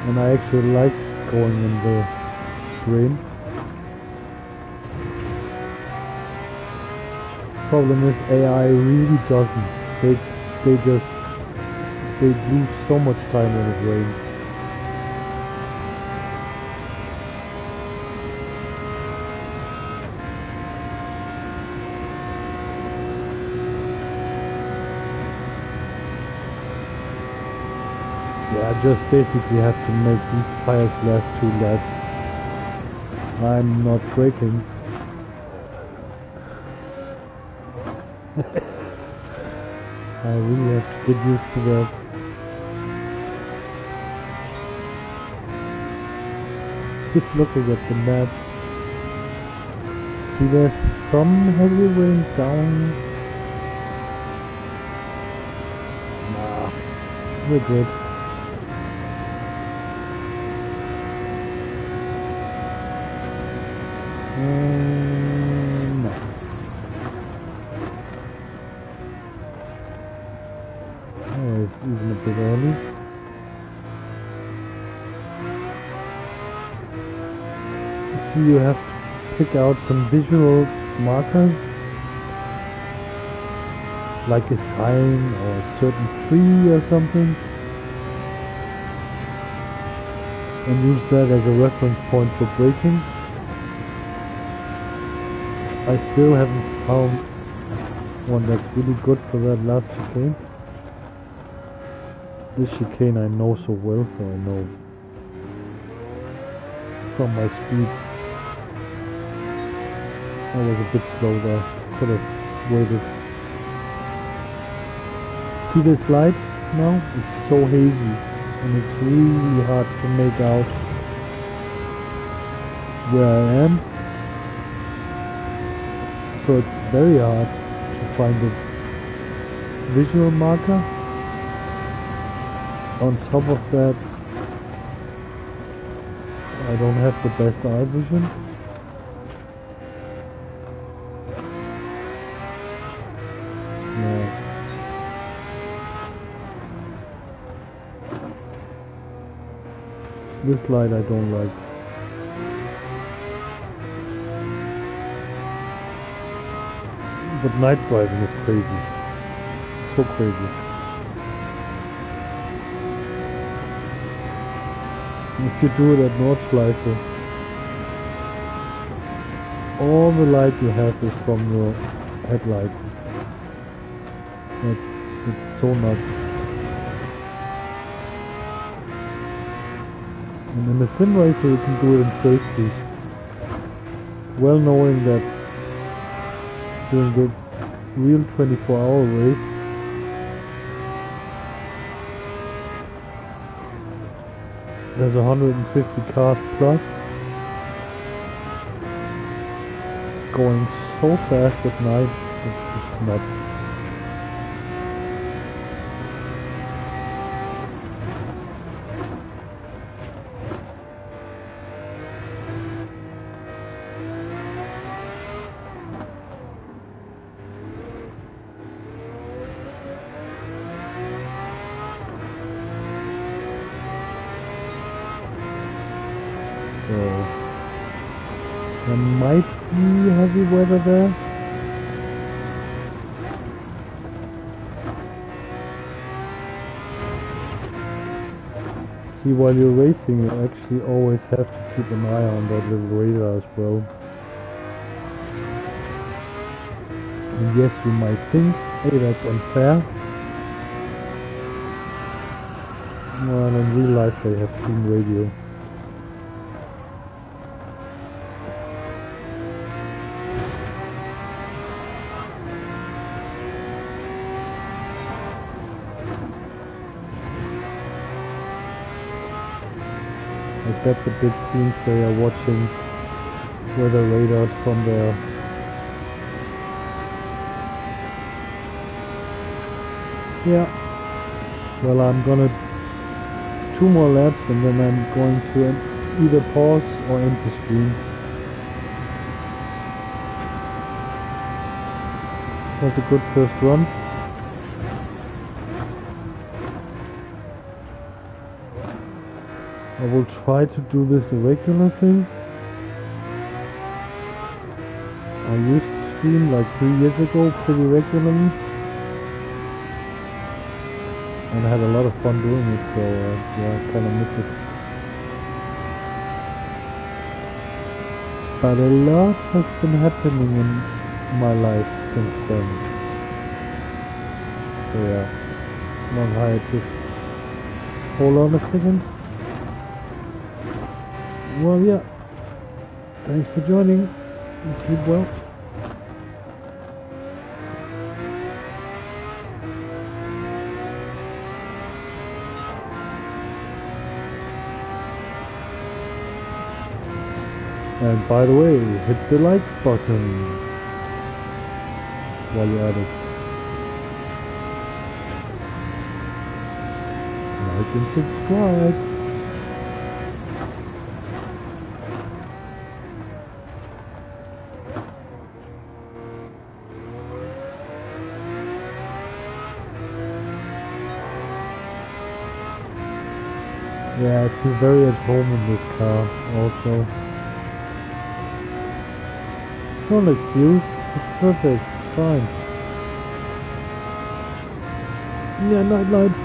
And I actually like going in the rain. Problem is AI really doesn't. They lose so much time when it rains. I just basically have to make these tires last 2 laps. I'm not braking. I really have to get used to that. Just looking at the map. See, there's some heavy rain down. Nah, we're good. No. Oh, it's even a bit early. See, you have to pick out some visual markers, like a sign or a certain tree or something, and use that as a reference point for braking. I still haven't found one that's really good for that last chicane. This chicane I know so well, so I know from my speed. I was a bit slow there, could have waited. See this light now? It's so hazy and it's really hard to make out where I am. So it's very hard to find a visual marker. On top of that, I don't have the best eye vision. Yeah. This light I don't like. But night driving is crazy. So crazy. If you do it at Nordschleife, all the light you have is from your headlights. It's so nuts. And in a sim racer you can do it in safety. Well knowing that during the real 24-hour race there's 150 cars plus going so fast at night, it's nuts. So there might be heavy weather there. See, while you're racing, you actually always have to keep an eye on that little radar as well. And yes, you might think, hey, that's unfair. Well, in real life they have clean radio. I bet the big teams, they are watching weather radars from there. Yeah. Well, I'm gonna 2 more laps and then I'm going to either pause or end the stream. Was a good first run. I will try to do this a regular thing. I used to stream like 3 years ago pretty regularly. And I had a lot of fun doing it, so yeah, I kinda miss it. But a lot has been happening in my life since then. So yeah, long hiatus. Hold on a second. Well, yeah, thanks for joining. Sleep well. And by the way, hit the like button while you're at it. Like and subscribe. Yeah, I feel very at home in this car also. No excuse, it's perfect, it's fine. Yeah, night light.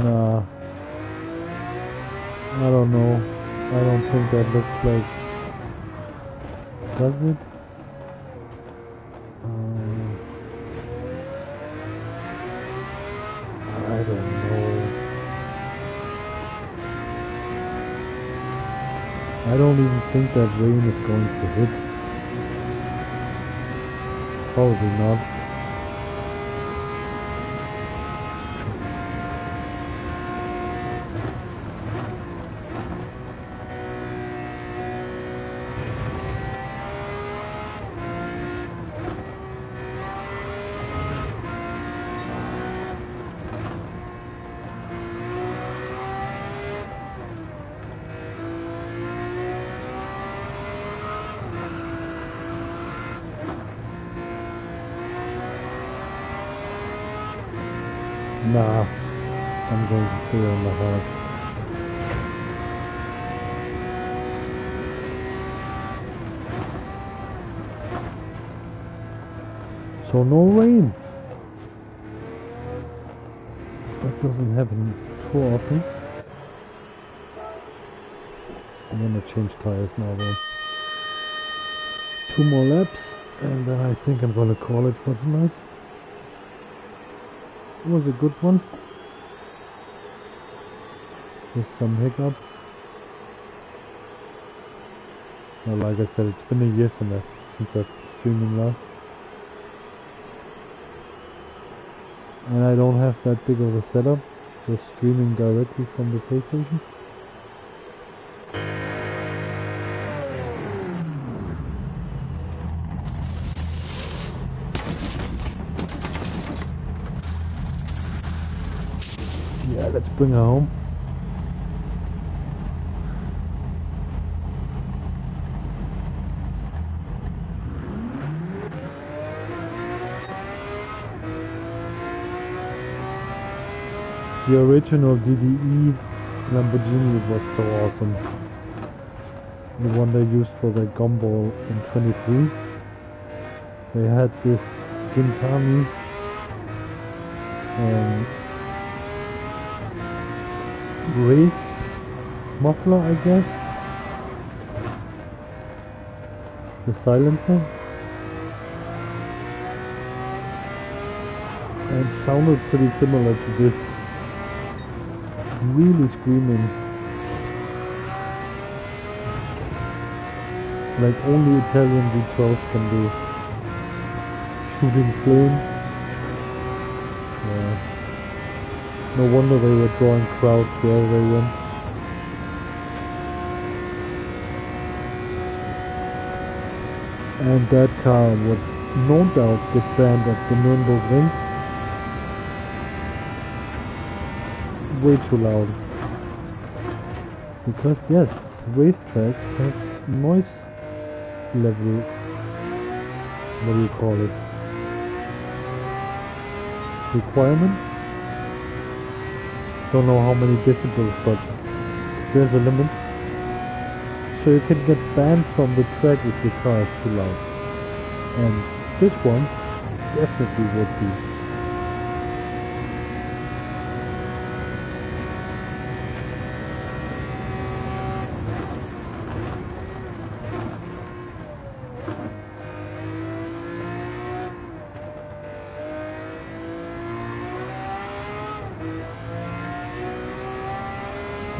Nah. I don't know. I don't think that looks like... Does it? I don't know. I don't even think that rain is going to hit. Probably not. Nah, I'm going to stay on the hard. So no rain. That doesn't happen too often. I'm gonna change tires now though. 2 more laps and then I think I'm gonna call it for tonight. It was a good one. With some hiccups. Well, like I said, it's been a year since I've streaming last. And I don't have that big of a setup, just streaming directly from the PlayStation. Yeah, let's bring her home. The original DDE Lamborghini was so awesome. The one they used for the gumball in 23. They had this Gintami race muffler, I guess. The silencer. And it sounded pretty similar to this. Really screaming. Like only Italian V12s can do. Shooting flame. Yeah. No wonder they were drawing crowds wherever they went. And that car would no doubt get banned at the Nürburgring. Way too loud. Because yes, racetracks have noise level, what do you call it? Requirement? Don't know how many decibels, but there's a limit. So you can get banned from the track if your car is too loud. And this one definitely would be.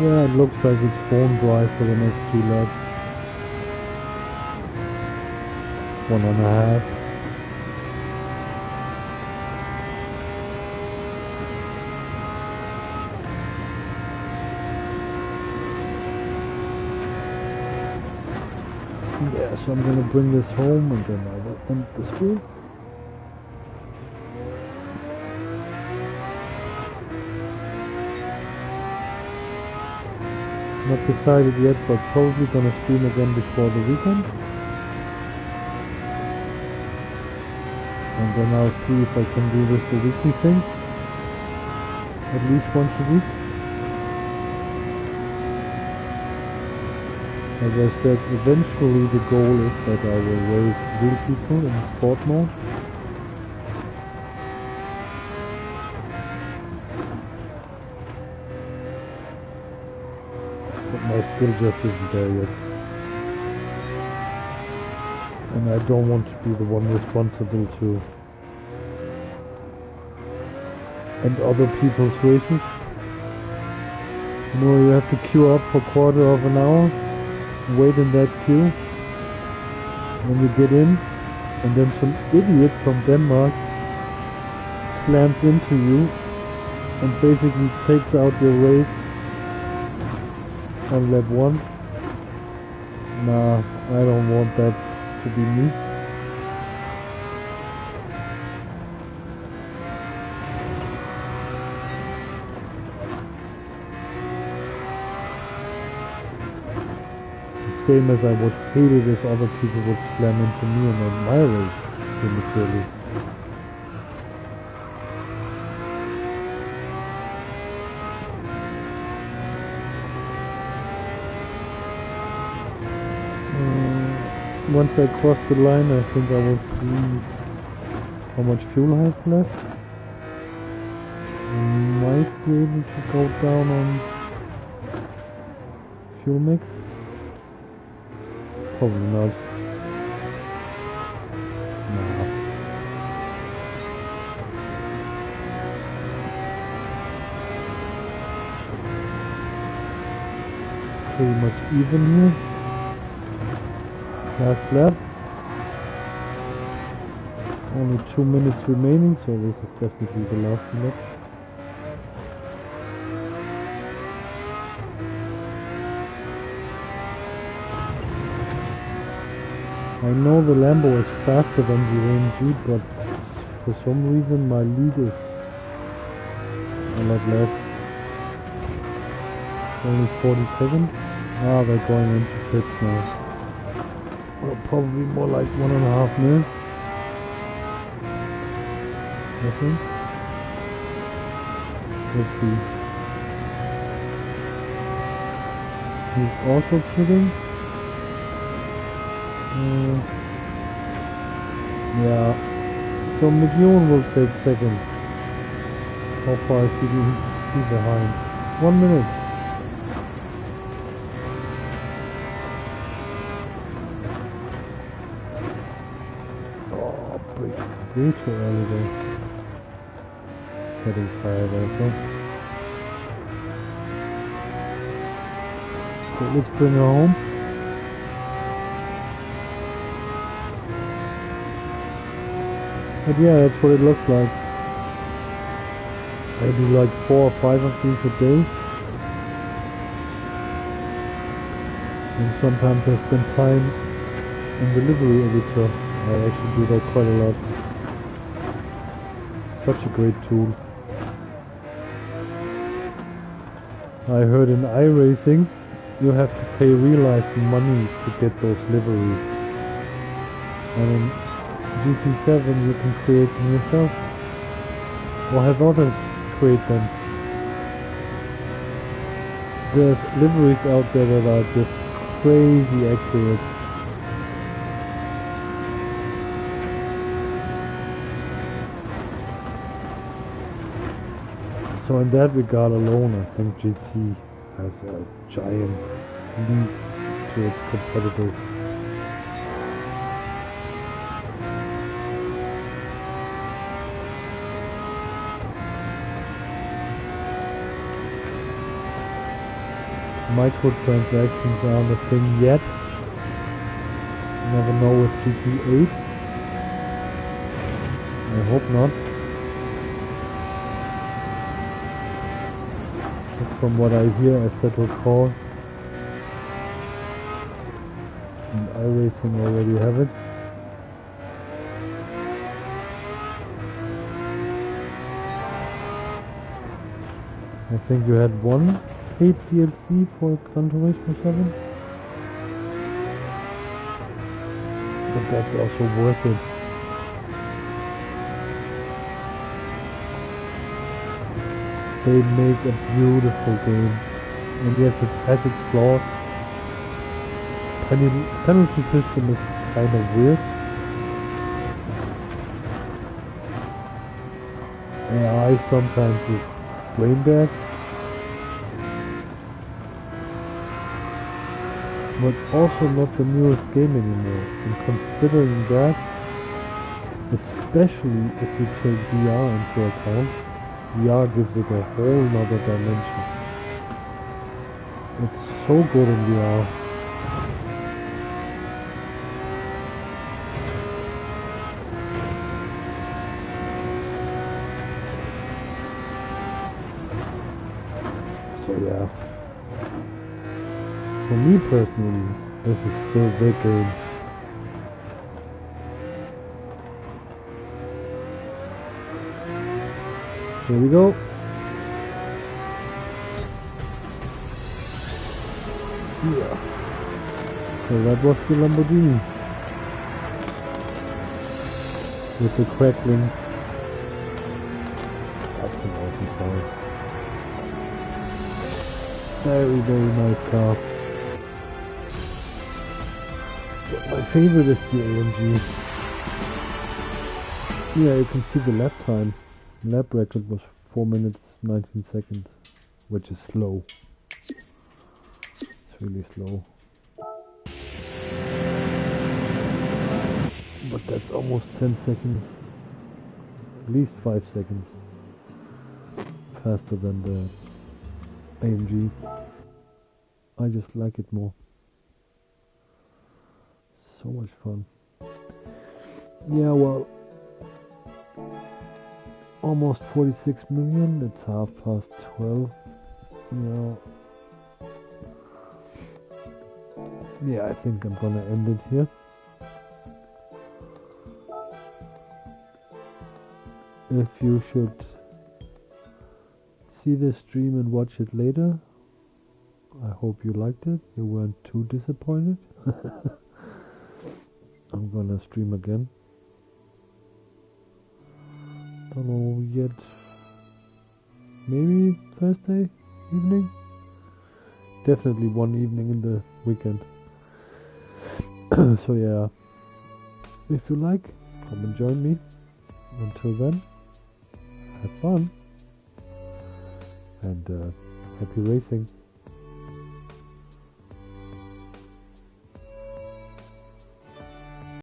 Yeah, it looks like it's bone dry for the next 2 laps. 1.5. Yeah, so I'm gonna bring this home and then I will end the stream. Not decided yet, but probably gonna stream again before the weekend. And then I'll see if I can do this the weekly thing. At least once a week. As I said, eventually the goal is that I will race real people in sport mode. My skill just isn't there yet. And I don't want to be the one responsible to end other people's races. You know, you have to queue up for a quarter of an hour, wait in that queue, when you get in, and then some idiot from Denmark slams into you and basically takes out your race on lap 1. Nah, I don't want that to be me. The same as I would hate it if other people would slam into me and on my race prematurely. once I cross the line, I think I will see how much fuel I have left. I might be able to go down on fuel mix. Probably not. Nah. Pretty much even here. Last lap. Only 2 minutes remaining, so this is definitely the last lap. I know the Lambo is faster than the AMG, but for some reason my lead is a lot less. Only 47. Ah, they're going into pits now. Well, probably more like 1.5 minutes. I think. Let's see. He's also pitting. Yeah. So McEwen will take second. How far is he behind? 1 minute. Oh, way too early there. Getting tired also. So let's bring her home. But yeah, that's what it looks like. I do like 4 or 5 of these a day. And sometimes I spend time in delivery editor. I actually do that quite a lot. Such a great tool. I heard in iRacing you have to pay real life money to get those liveries. And in GT7 you can create them yourself. Or have others create them. There's liveries out there that are just crazy accurate. So in that regard alone, I think GT has a giant lead to its competitors. Microtransactions aren't a thing yet. Never know with GT8. I hope not. From what I hear, I settled cause. And iRacing already have it. I think you had one paid DLC for Gran Turismo 7. But that's also worth it. They make a beautiful game, and yes, it has its flaws. Penalty system is kind of weird. AI sometimes is brain dead, but also not the newest game anymore. And considering that, especially if you take VR into account, VR gives it a whole nother dimension. It's so good in VR. So yeah. For me personally, this is still the game. Here we go. Yeah. So that was the Lamborghini. With the crackling. That's an awesome sound. Very, very nice car. Get my favorite is the AMG. Yeah, you can see the lap time. Lap record was 4 minutes 19 seconds, which is slow. It's really slow. But that's almost 10 seconds, at least 5 seconds faster than the AMG. I just like it more. So much fun. Yeah, well, almost 46 million, it's 12:30. Yeah, I think I'm gonna end it here. If you should see the stream and watch it later, I hope you liked it. You weren't too disappointed. I'm gonna stream again. Don't know yet. Maybe Thursday evening? Definitely one evening in the weekend. So yeah, if you like, come and join me. Until then, have fun and happy racing.